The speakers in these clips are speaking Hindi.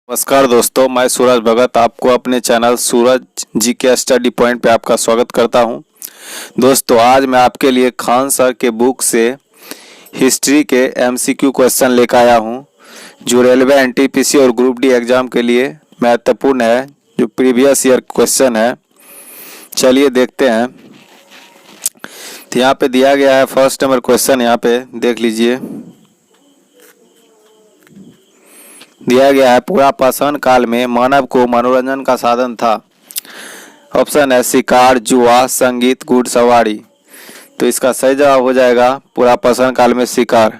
नमस्कार दोस्तों, मैं सूरज भगत आपको अपने चैनल सूरज जी के स्टडी पॉइंट पे आपका स्वागत करता हूं। दोस्तों, आज मैं आपके लिए खान सर के बुक से हिस्ट्री के एमसीक्यू क्वेश्चन लेकर आया हूं, जो रेलवे एनटीपीसी और ग्रुप डी एग्जाम के लिए महत्वपूर्ण है, जो प्रीवियस ईयर क्वेश्चन है। चलिए देखते हैं। तो यहाँ पे दिया गया है फर्स्ट नंबर क्वेश्चन, यहाँ पे देख लीजिए। दिया गया है पुरापाषाण काल में मानव को मनोरंजन का साधन था। ऑप्शन है शिकार, जुआ, संगीत, घुड़सवारी। तो इसका सही जवाब हो जाएगा पुरापाषाण काल में शिकार।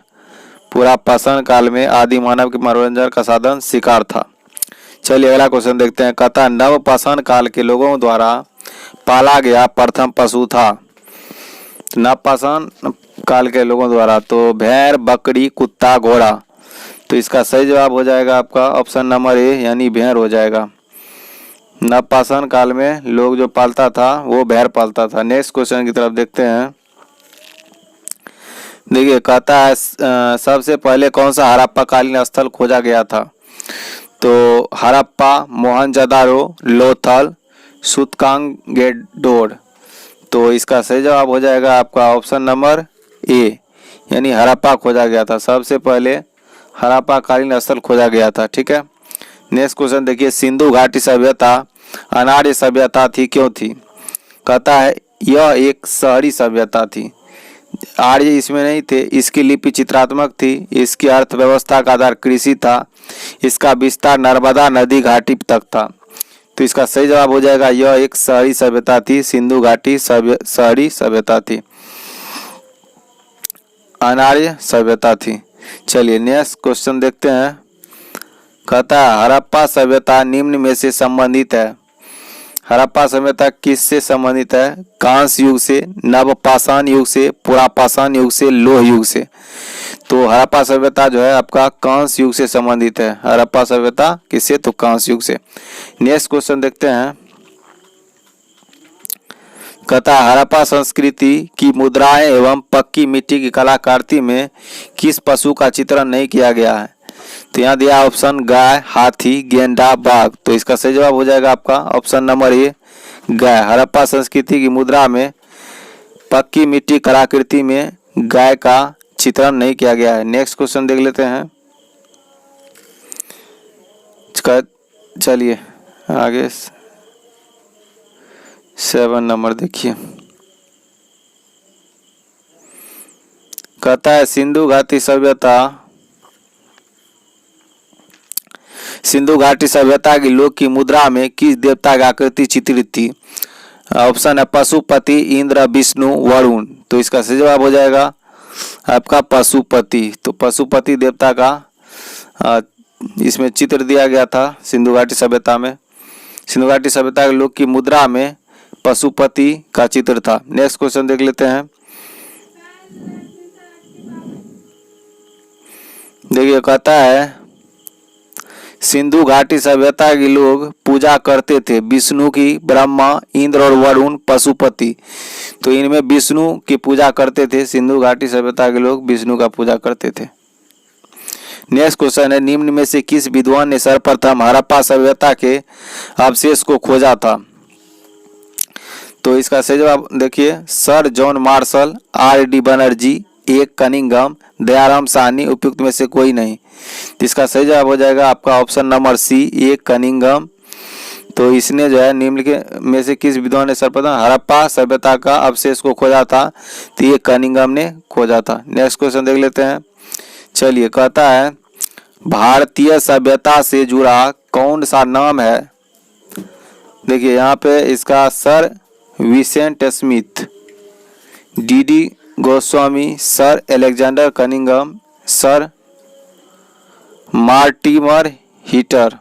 पुरापाषाण काल में आदि मानव के मनोरंजन का साधन शिकार था। चलिए अगला क्वेश्चन देखते हैं। कहता नवपाषाण काल के लोगों द्वारा पाला गया प्रथम पशु था। नवपाषाण काल के लोगों द्वारा तो भेड़, बकरी, कुत्ता, घोड़ा। तो इसका सही जवाब हो जाएगा आपका ऑप्शन नंबर ए, यानी भेड़ हो जाएगा। नवपाषाण काल में लोग जो पालता था वो भेड़ पालता था। नेक्स्ट क्वेश्चन की तरफ देखते हैं। देखिए कहता है सबसे पहले कौन सा हड़प्पा कालीन स्थल खोजा गया था। तो हड़प्पा, मोहनजोदारो, लोथल, सूतकांगेडोर। तो इसका सही जवाब हो जाएगा आपका ऑप्शन नंबर ए, यानी हड़प्पा खोजा गया था। सबसे पहले हड़प्पा कालीन स्थल खोजा गया था। ठीक है। नेक्स्ट क्वेश्चन देखिए। सिंधु घाटी सभ्यता अनार्य सभ्यता थी, क्यों थी। कहता है यह एक शहरी सभ्यता थी, आर्य इसमें नहीं थे। इसकी लिपि चित्रात्मक थी। इसकी अर्थव्यवस्था का आधार कृषि था। इसका विस्तार नर्मदा नदी घाटी तक था। तो इसका सही जवाब हो जाएगा यह एक शहरी सभ्यता थी। सिंधु घाटी शहरी सभ्यता थी, अनार्य सभ्यता थी। चलिए नेक्स्ट क्वेश्चन देखते हैं। कहता है हड़प्पा सभ्यता निम्न में से संबंधित है। हड़प्पा सभ्यता किससे संबंधित है। कांस्य युग से, नवपाषाण युग से, पुरापाषाण युग से, लौह युग से। तो हड़प्पा सभ्यता जो है आपका कांस्य युग से संबंधित है। हड़प्पा सभ्यता किससे, तो कांस्य युग से। नेक्स्ट क्वेश्चन देखते हैं। कहता है हड़प्पा संस्कृति की मुद्राएं एवं पक्की मिट्टी की कलाकृति में किस पशु का चित्रण नहीं किया गया है। तो यहाँ दिया ऑप्शन गाय, हाथी, गेंडा, बाघ। तो इसका सही जवाब हो जाएगा आपका ऑप्शन नंबर ए, गाय। हड़प्पा संस्कृति की मुद्रा में पक्की मिट्टी कलाकृति में गाय का चित्रण नहीं किया गया है। नेक्स्ट क्वेश्चन देख लेते हैं। चलिए आगे 7 नंबर देखिए। कहता है सिंधु घाटी सभ्यता की लोग की मुद्रा में किस देवता की आकृति चित्रित थी। ऑप्शन है पशुपति, इंद्र, विष्णु, वरुण। तो इसका सही जवाब हो जाएगा आपका पशुपति। तो पशुपति देवता का इसमें चित्र दिया गया था सिंधु घाटी सभ्यता में। सिंधु घाटी सभ्यता के लोग की मुद्रा में पशुपति का चित्र था। नेक्स्ट क्वेश्चन देख लेते हैं। देखिए कहता है सिंधु घाटी सभ्यता के लोग पूजा करते थे विष्णु की, ब्रह्मा, इंद्र और वरुण, पशुपति। तो इनमें विष्णु की पूजा करते थे। सिंधु घाटी सभ्यता के लोग विष्णु का पूजा करते थे। नेक्स्ट क्वेश्चन है निम्न में से किस विद्वान ने सर्वप्रथम हड़प्पा सभ्यता के अवशेष को खोजा था। तो इसका सही जवाब देखिए sir John Marshall, R D. Banerji, A. Cunningham, Dayaram Sahni. उपयुक्त में से कोई नहीं। तो इसका सही जवाब हो जाएगा आपका ऑप्शन नंबर सी, ए. कनिंघम। तो इसने जो है निम्न के में से किस विद्वान ने सर्वप्रथम हड़प्पा सभ्यता का अवशेष को खोजा था। तो ये कनिंघम ने खोजा था। नेक्स्ट क्वेश्चन देख लेते हैं। चलिए कहता है भारतीय सभ्यता से जुड़ा कौन सा नाम है। देखिए यहाँ पे इसका sir Vincent Smith, D Goswami, sir Alexander Cunningham, sir Mortimer Wheeler.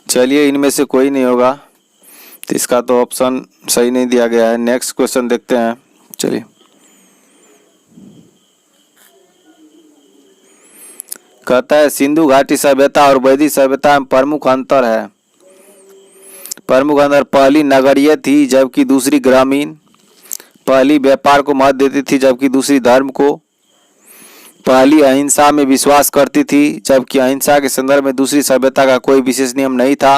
चलिए इनमें से कोई नहीं होगा। तो इसका तो ऑप्शन सही नहीं दिया गया है। नेक्स्ट क्वेश्चन देखते हैं। चलिए कहता है सिंधु घाटी सभ्यता और वैदिक सभ्यता में प्रमुख अंतर है। प्रमुख अंतर पहली नगरीय थी जबकि दूसरी ग्रामीण। पहली व्यापार को महत्व देती थी जबकि दूसरी धर्म को। पहली अहिंसा में विश्वास करती थी, जबकि अहिंसा के संदर्भ में दूसरी सभ्यता का कोई विशेष नियम नहीं था।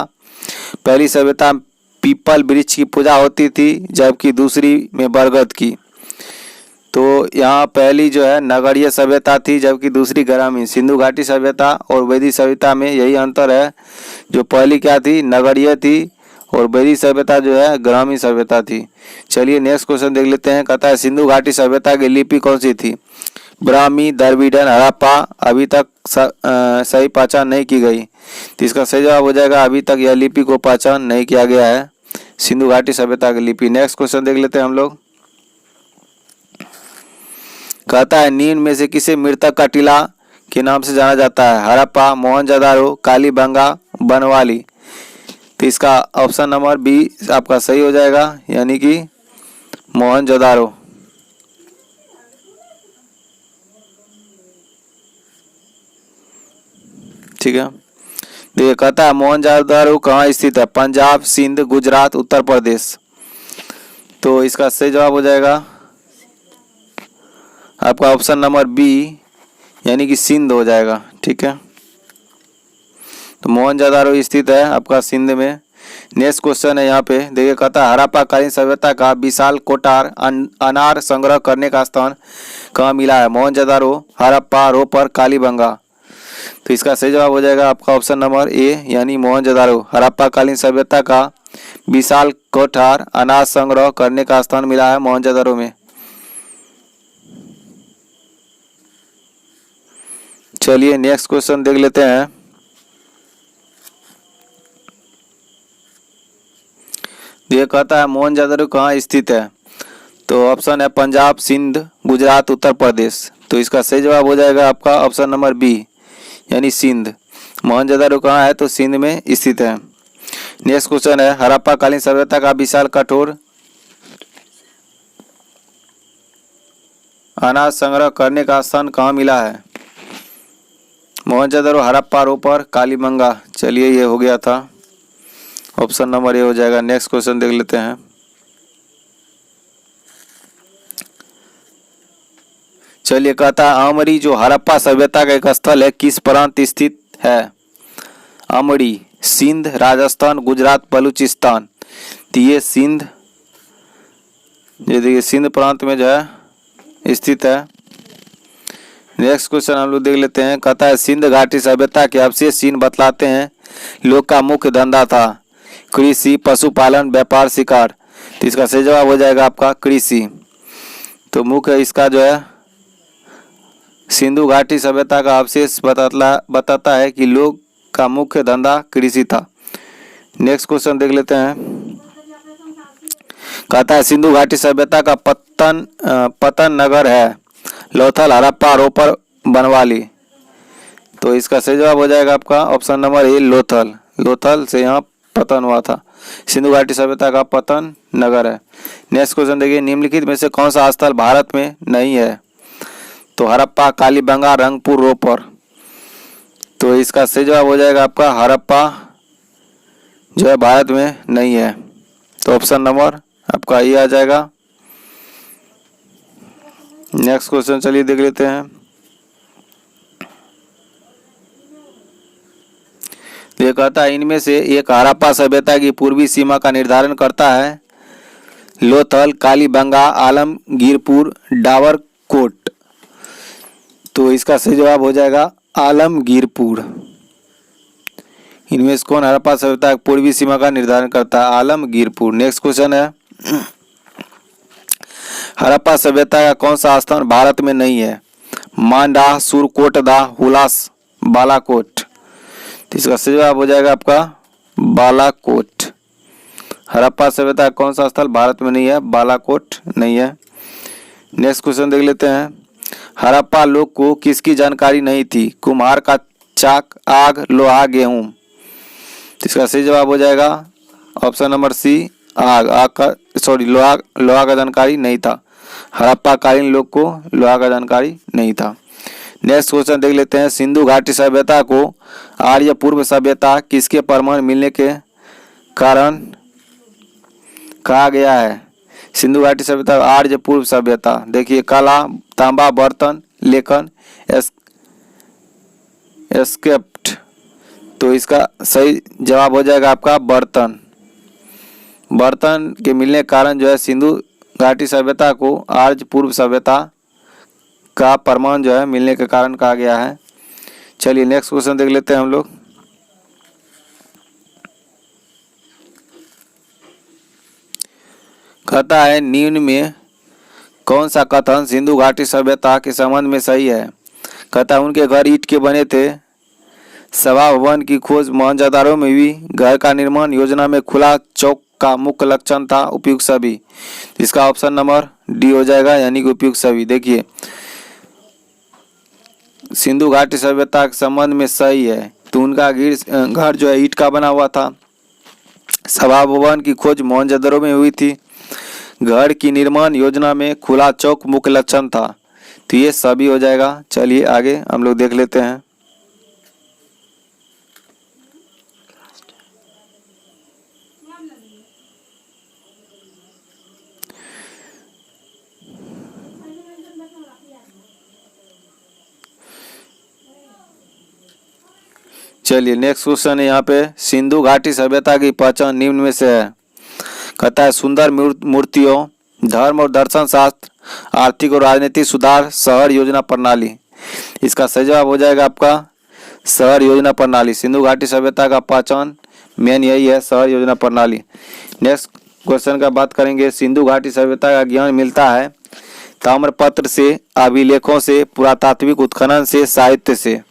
पहली सभ्यता में पीपल वृक्ष की पूजा होती थी, जबकि दूसरी में बरगद की। तो यहाँ पहली जो है नगरीय सभ्यता थी, जबकि दूसरी ग्रामीण। सिंधु घाटी सभ्यता और वैदिक सभ्यता में यही अंतर है, जो पहली क्या थी, नगरीय थी, और वैदिक सभ्यता जो है ग्रामीण सभ्यता थी। चलिए नेक्स्ट क्वेश्चन देख लेते हैं। कहता है सिंधु घाटी सभ्यता की लिपि कौन सी थी? ब्राह्मी, द्रविड़न, हड़प्पा। अभी तक सही पहचान नहीं की गई, तो इसका सही जवाब हो जाएगा अभी तक यह लिपि को पहचान नहीं किया गया है, सिंधु घाटी सभ्यता की लिपि। नेक्स्ट क्वेश्चन देख लेते हैं हम लोग। कहता है निम्न में से किसे मृतक का टीला के नाम से जाना जाता है? हड़प्पा, मोहनजोदारो, कालीबंगा, बनवाली। तो इसका ऑप्शन नंबर बी आपका सही हो जाएगा, यानी कि मोहनजोदारो। ठीक है, देखिए कहता है मोहनजोदारो कहाँ स्थित है? पंजाब, सिंध, गुजरात, उत्तर प्रदेश। तो इसका सही जवाब हो जाएगा आपका ऑप्शन नंबर बी, यानी कि सिंध हो जाएगा। ठीक है, तो मोहनजोदारो स्थित है आपका सिंध में। नेक्स्ट क्वेश्चन है यहाँ पे, देखिए कहता है हड़प्पा कालीन सभ्यता का विशाल कोठार अनार संग्रह करने का स्थान कहाँ मिला है? मोहनजोदारो, हड़प्पा, रोपर, कालीबंगा। तो इसका सही जवाब हो जाएगा आपका ऑप्शन नंबर ए, यानी मोहनजोदारो। हड़प्पा कालीन सभ्यता का विशाल कोठार अनाज संग्रह करने का स्थान मिला है मोहनजोदारो में। चलिए नेक्स्ट क्वेश्चन देख लेते हैं। ये कहता है मोहनजोदारो कहाँ स्थित है? तो ऑप्शन है पंजाब, सिंध, गुजरात, उत्तर प्रदेश। तो इसका सही जवाब हो जाएगा आपका ऑप्शन नंबर बी, यानी सिंध। मोहनजोदारो कहाँ है? तो सिंध में स्थित है। नेक्स्ट क्वेश्चन है हड़प्पा कालीन सभ्यता का विशाल कठोर अनाज संग्रह करने का स्थान कहाँ मिला है? मोहनजोदारो, हड़प्पा, रोपर, कालीबंगा। चलिए ये हो गया था, ऑप्शन नंबर ए हो जाएगा। नेक्स्ट क्वेश्चन देख लेते हैं। चलिए कहता है आमरी जो हड़प्पा सभ्यता का एक स्थल है किस प्रांत स्थित है? आमरी, सिंध, राजस्थान, गुजरात, बलूचिस्तान। तो ये सिंध, ये देखिए सिंध प्रांत में जो है स्थित है। नेक्स्ट क्वेश्चन हम लोग देख लेते हैं। कहता है सिंध घाटी सभ्यता के अवशेष चिन्ह बतलाते हैं लोग का मुख्य धंधा था? कृषि, पशुपालन, व्यापार, शिकार। तो इसका सही जवाब हो जाएगा आपका कृषि। तो मुख्य इसका जो है सिंधु घाटी सभ्यता का अवशेष बताता है कि लोग का मुख्य धंधा कृषि था। नेक्स्ट क्वेश्चन देख लेते हैं। कहता है सिंधु घाटी सभ्यता का पतन नगर है? लोथल, हड़प्पा, रोपर, बनवाली। तो इसका सही जवाब हो जाएगा आपका option number A, Lothal. Lothal से यहाँ पतन हुआ था। सिंधु घाटी सभ्यता का पतन नगर है। नेक्स्ट क्वेश्चन देखिए निम्नलिखित में से कौन सा स्थल भारत में नहीं है? तो हड़प्पा, कालीबंगा, रंगपुर, रोपर। तो इसका सही जवाब हो जाएगा आपका हड़प्पा जो है भारत में नहीं है। तो ऑप्शन नंबर आपका ये आ जाएगा। नेक्स्ट क्वेश्चन चलिए देख लेते हैं। तो ये कहता है इनमें से एक हड़प्पा सभ्यता की पूर्वी सीमा का निर्धारण करता है? लोथल, कालीबंगा, आलमगीरपुर, डावरकोट। तो इसका सही जवाब हो जाएगा आलमगीरपुर। इनमें से कौन हड़प्पा सभ्यता की पूर्वी सीमा का निर्धारण करता है? आलमगीरपुर। नेक्स्ट क्वेश्चन है हड़प्पा सभ्यता का कौन सा स्थान भारत में नहीं है? मांडा, सुरकोटदा, हुलास, बालाकोट। तो इसका सही जवाब हो जाएगा आपका बालाकोट। हड़प्पा सभ्यता का कौन सा स्थल भारत में नहीं है? बालाकोट नहीं है। नेक्स्ट क्वेश्चन देख लेते हैं। हड़प्पा लोग को किसकी जानकारी नहीं थी? कुम्हार का चाक, आग, लोहा, गेहूं। तो इसका सही जवाब हो जाएगा ऑप्शन नंबर सी, आग का लोहा का जानकारी नहीं था। हड़प्पा कालीन लोग को लोहा का जानकारी नहीं था। नेक्स्ट क्वेश्चन देख लेते हैं। सिंधु घाटी सभ्यता को आर्य पूर्व सभ्यता किसके प्रमाण मिलने के कारण कहा गया है? सिंधु घाटी सभ्यता आर्य पूर्व सभ्यता। देखिए कला, तांबा, बर्तन, लेखन एस्केप्ट। तो इसका सही जवाब हो जाएगा आपका बर्तन। बर्तन के मिलने के कारण जो है सिंधु घाटी सभ्यता को आर्य पूर्व सभ्यता का प्रमाण जो है मिलने के कारण कहा गया है। चलिए नेक्स्ट क्वेश्चन देख लेते हैं हम लोग। कहता है निम्न में कौन सा कथन सिंधु घाटी सभ्यता के संबंध में सही है। कहता है उनके घर ईंट के बने थे, सभा भवन की खोज मोहनजोदाड़ो में हुई, घर का निर्माण योजना में खुला चौक का मुख्य लक्षण था, उपयुक्त सभी। इसका ऑप्शन नंबर डी हो जाएगा, यानी कि उपयुक्त सभी। देखिए सिंधु घाटी सभ्यता के संबंध में सही है, तो उनका घर जो है ईंट का बना हुआ था, सभा भवन की खोज मोहनजोदाड़ो में हुई थी, घर की निर्माण योजना में खुला चौक मुख्य लक्षण था, तो ये सभी हो जाएगा। चलिए आगे हम लोग देख लेते हैं। चलिए नेक्स्ट क्वेश्चन है यहाँ पे, सिंधु घाटी सभ्यता की पहचान निम्न में से है। कहता है सुंदर मूर्तियों, धर्म और दर्शन शास्त्र, आर्थिक और राजनीतिक सुधार, शहर योजना प्रणाली। इसका सही जवाब हो जाएगा आपका शहर योजना प्रणाली। सिंधु घाटी सभ्यता का पहचान मेन यही है, शहर योजना प्रणाली। नेक्स्ट क्वेश्चन का बात करेंगे, सिंधु घाटी सभ्यता का ज्ञान मिलता है ताम्रपत्र से, अभिलेखों से, पुरातात्विक उत्खनन से, साहित्य से।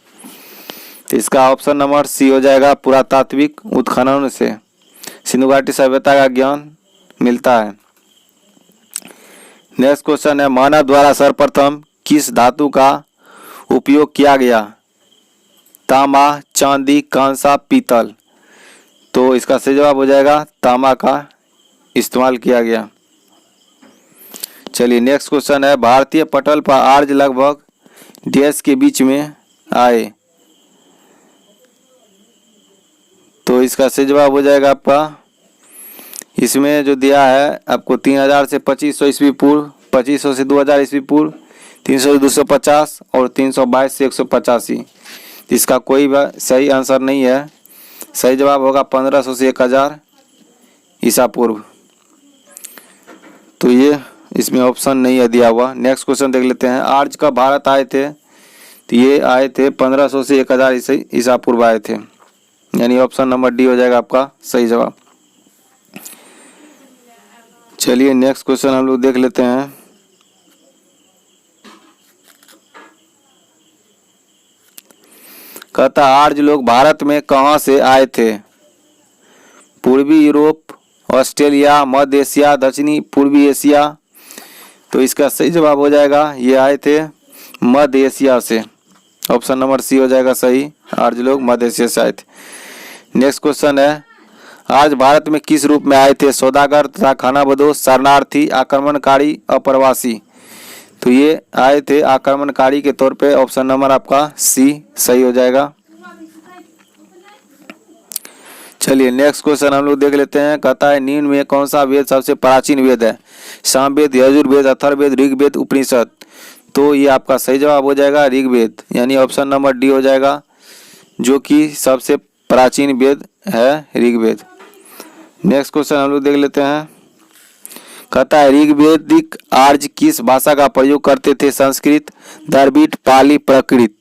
तो इसका ऑप्शन नंबर सी हो जाएगा, पुरातात्विक उत्खनन से सिंधु घाटी सभ्यता का ज्ञान मिलता है। नेक्स्ट क्वेश्चन है, मानव द्वारा सर्वप्रथम किस धातु का उपयोग किया गया। तांबा, चांदी, कांसा, पीतल। तो इसका सही जवाब हो जाएगा तांबा का इस्तेमाल किया गया। चलिए नेक्स्ट क्वेश्चन है, भारतीय पटल पर आर्य लगभग डैश के बीच में आए। तो इसका सही जवाब हो जाएगा आपका, इसमें जो दिया है आपको 3000 से 2500 ईस्वी पूर्व, 2500 से 2000 ईस्वी पूर्व, 300 से 250 और 322 से 185। इसका कोई सही आंसर नहीं है, सही जवाब होगा 1500 से 1000 ईसा पूर्व। तो ये इसमें ऑप्शन नहीं है दिया हुआ। नेक्स्ट क्वेश्चन देख लेते हैं, आर्य कब भारत आए थे। तो ये आए थे 1500 से 1000 ईसा पूर्व आए थे, यानी ऑप्शन नंबर डी हो जाएगा आपका सही जवाब। चलिए नेक्स्ट क्वेश्चन हम लोग देख लेते हैं। कहता आर्य लोग भारत में कहां से आए थे। पूर्वी यूरोप, ऑस्ट्रेलिया, मध्य एशिया, दक्षिणी पूर्वी एशिया। तो इसका सही जवाब हो जाएगा, ये आए थे मध्य एशिया से। ऑप्शन नंबर सी हो जाएगा सही, आर्य लोग मध्य एशिया से आए थे। नेक्स्ट क्वेश्चन है, आज भारत में किस रूप में आए थे। सौदागर तथा खानाबदोश, शरणार्थी, आक्रमणकारी, अप्रवासी। तो ये आए थे आक्रमणकारी के तौर पे, ऑप्शन नंबर आपका सी सही हो जाएगा। चलिए नेक्स्ट क्वेश्चन हम लोग देख लेते हैं। कहता है निम्न में कौन सा वेद सबसे प्राचीन वेद है। सामवेद, यजुर्वेद, अथर्ववेद, ऋग्वेद, उपनिषद। तो ये आपका सही जवाब हो जाएगा ऋग्वेद, यानी ऑप्शन नंबर डी हो जाएगा, जो कि सबसे प्राचीन वेद है ऋग्वेद। नेक्स्ट क्वेश्चन हम लोग देख लेते हैं। कहता है ऋग्वेदिक आर्य किस भाषा का प्रयोग करते थे। संस्कृत, द्रविड़, पाली, प्राकृत।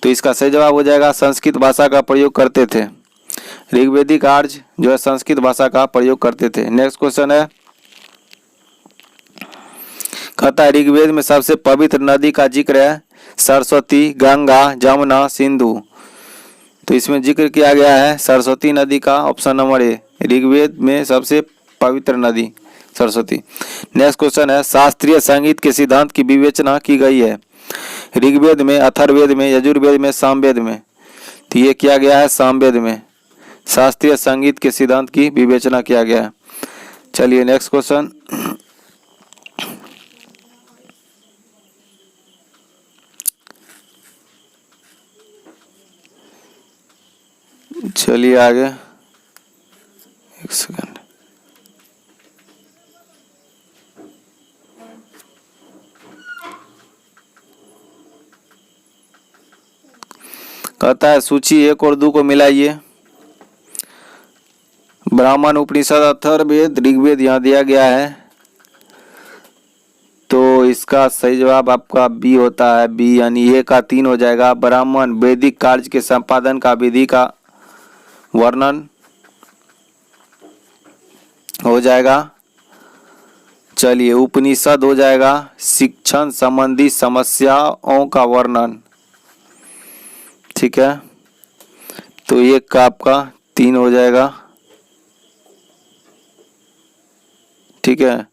तो इसका सही जवाब हो जाएगा संस्कृत भाषा का प्रयोग करते थे। ऋग्वेदिक आर्य जो है संस्कृत भाषा का प्रयोग करते थे। नेक्स्ट क्वेश्चन है, कहता है ऋग्वेद में सबसे पवित्र नदी का जिक्र है। सरस्वती, गंगा, जमुना, सिंधु। तो इसमें जिक्र किया गया है सरस्वती नदी का, ऑप्शन नंबर ए। ऋग्वेद में सबसे पवित्र नदी सरस्वती। नेक्स्ट क्वेश्चन है, शास्त्रीय संगीत के सिद्धांत की विवेचना की गई है। ऋग्वेद में, अथर्ववेद में, यजुर्वेद में, सामवेद में। तो ये किया गया है सामवेद में, शास्त्रीय संगीत के सिद्धांत की विवेचना किया गया है। चलिए नेक्स्ट क्वेश्चन, चलिए आगे एक सेकंड। कहता है सूची 1 और 2 को मिलाइए। ब्राह्मण, उपनिषद, अथर्ववेद, ऋग्वेद यहाँ दिया गया है, तो इसका सही जवाब आपका बी होता है। बी यानी ए का 3 हो जाएगा। ब्राह्मण वैदिक कार्य के संपादन का विधि का वर्णन हो जाएगा। चलिए, उपनिषद हो जाएगा शिक्षण संबंधी समस्याओं का वर्णन। ठीक है, तो एक का आपका 3 हो जाएगा। ठीक है,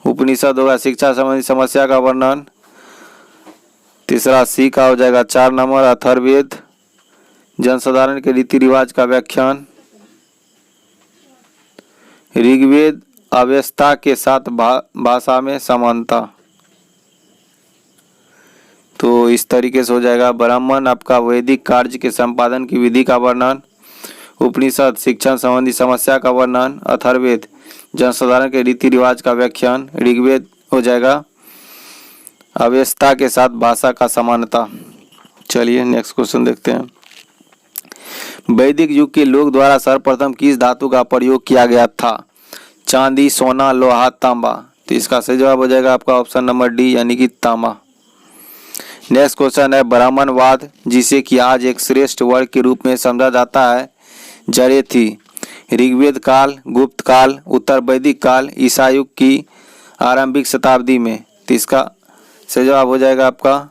उपनिषद होगा शिक्षा संबंधी समस्या का वर्णन। तीसरा सी का हो जाएगा 4 नंबर। अथर्ववेद जनसाधारण के रीति रिवाज का व्याख्यान। ऋग्वेद अव्यवस्था के साथ भाषा में समानता। तो इस तरीके से हो जाएगा। ब्राह्मण आपका वैदिक कार्य के संपादन की विधि का वर्णन। उपनिषद शिक्षण संबंधी समस्या का वर्णन। अथर्ववेद जनसाधारण के रीति रिवाज का व्याख्यान। ऋग्वेद हो जाएगा अव्यवस्था के साथ भाषा का समानता। चलिए नेक्स्ट क्वेश्चन देखते हैं। वैदिक युग के लोग द्वारा सर्वप्रथम किस धातु का प्रयोग किया गया था? चांदी, सोना, लोहा, तांबा। तो इसका सही जवाब हो जाएगा आपका ऑप्शन नंबर डी यानी कि तांबा। नेक्स्ट क्वेश्चन है ब्राह्मणवाद, जिसे कि आज एक श्रेष्ठ वर्ग के रूप में समझा जाता है, जड़ें थी ऋग्वेद काल, गुप्त काल, उत्तर वैदिक काल, ईसा युग की आरंभिक शताब्दी में। तो इसका सही जवाब हो जाएगा आपका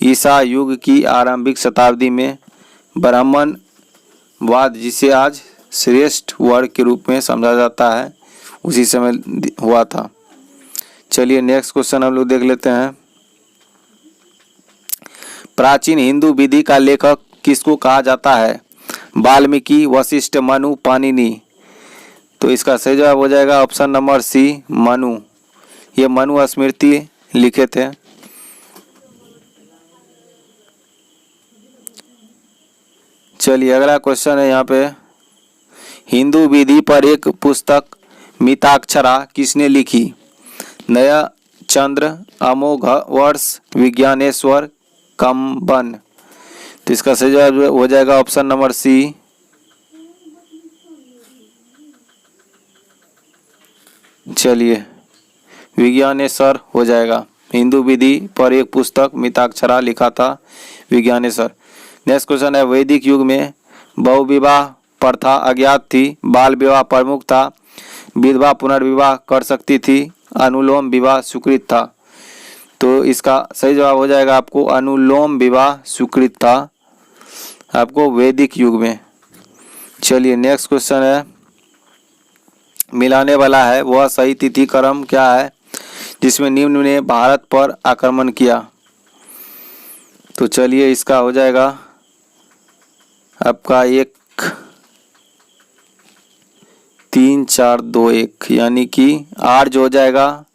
ईसा युग की आरंभिक शताब्दी में ब्राह्मणवाद, जिसे आज श्रेष्ठ वर्ग के रूप में समझा जाता है, उसी समय हुआ था। चलिए नेक्स्ट क्वेश्चन हम लोग देख लेते हैं। प्राचीन हिंदू विधि का लेखक किसको कहा जाता है? वाल्मीकि, वशिष्ठ, मनु, पाणिनि। तो इसका सही जवाब हो जाएगा ऑप्शन नंबर सी मनु। ये मनु स्मृति लिखे थे। चलिए अगला क्वेश्चन है यहाँ पे, हिंदू विधि पर एक पुस्तक मिताक्षरा किसने लिखी? नया चंद्र, अमोघ वर्ष, विज्ञानेश्वर, कंबन। तो इसका सही जवाब हो जाएगा ऑप्शन नंबर सी चलिए विज्ञानेश्वर हो जाएगा। हिंदू विधि पर एक पुस्तक मिताक्षरा लिखा था विज्ञानेश्वर। नेक्स्ट क्वेश्चन है वैदिक युग में बहुविवाह प्रथा अज्ञात थी, बाल विवाह प्रमुख था, विधवा पुनर्विवाह कर सकती थी, अनुलोम विवाह स्वीकृत था। तो इसका सही जवाब हो जाएगा आपको अनुलोम विवाह स्वीकृत था आपको वैदिक युग में। चलिए नेक्स्ट क्वेश्चन है, मिलाने वाला है वह सही तिथि क्रम क्या है जिसमें निम्न ने भारत पर आक्रमण किया? तो चलिए इसका हो जाएगा आपका 1 3 4 2 1 यानी कि आर्य हो जाएगा,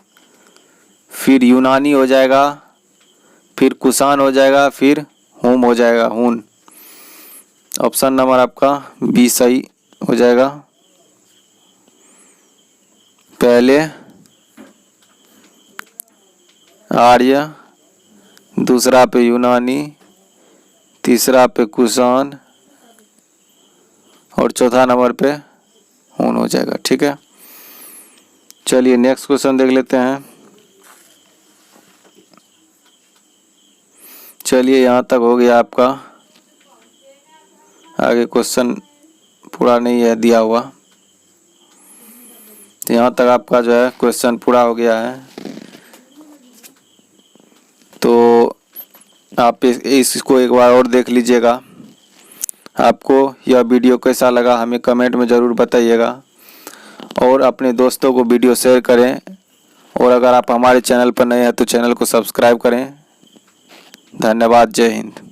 फिर यूनानी हो जाएगा, फिर कुषाण हो जाएगा, फिर हुन हो जाएगा हुन। ऑप्शन नंबर आपका बी सही हो जाएगा। पहले आर्य, दूसरा पे यूनानी, तीसरा पे कुषाण और चौथा नंबर पे हुन हो जाएगा। ठीक है, चलिए नेक्स्ट क्वेश्चन देख लेते हैं। चलिए यहाँ तक हो गया आपका, आगे क्वेश्चन पूरा नहीं है दिया हुआ, तो यहाँ तक आपका जो है क्वेश्चन पूरा हो गया है। तो आप इसको एक बार और देख लीजिएगा। आपको यह वीडियो कैसा लगा हमें कमेंट में ज़रूर बताइएगा और अपने दोस्तों को वीडियो शेयर करें, और अगर आप हमारे चैनल पर नए हैं तो चैनल को सब्सक्राइब करें। धन्यवाद। जय हिंद।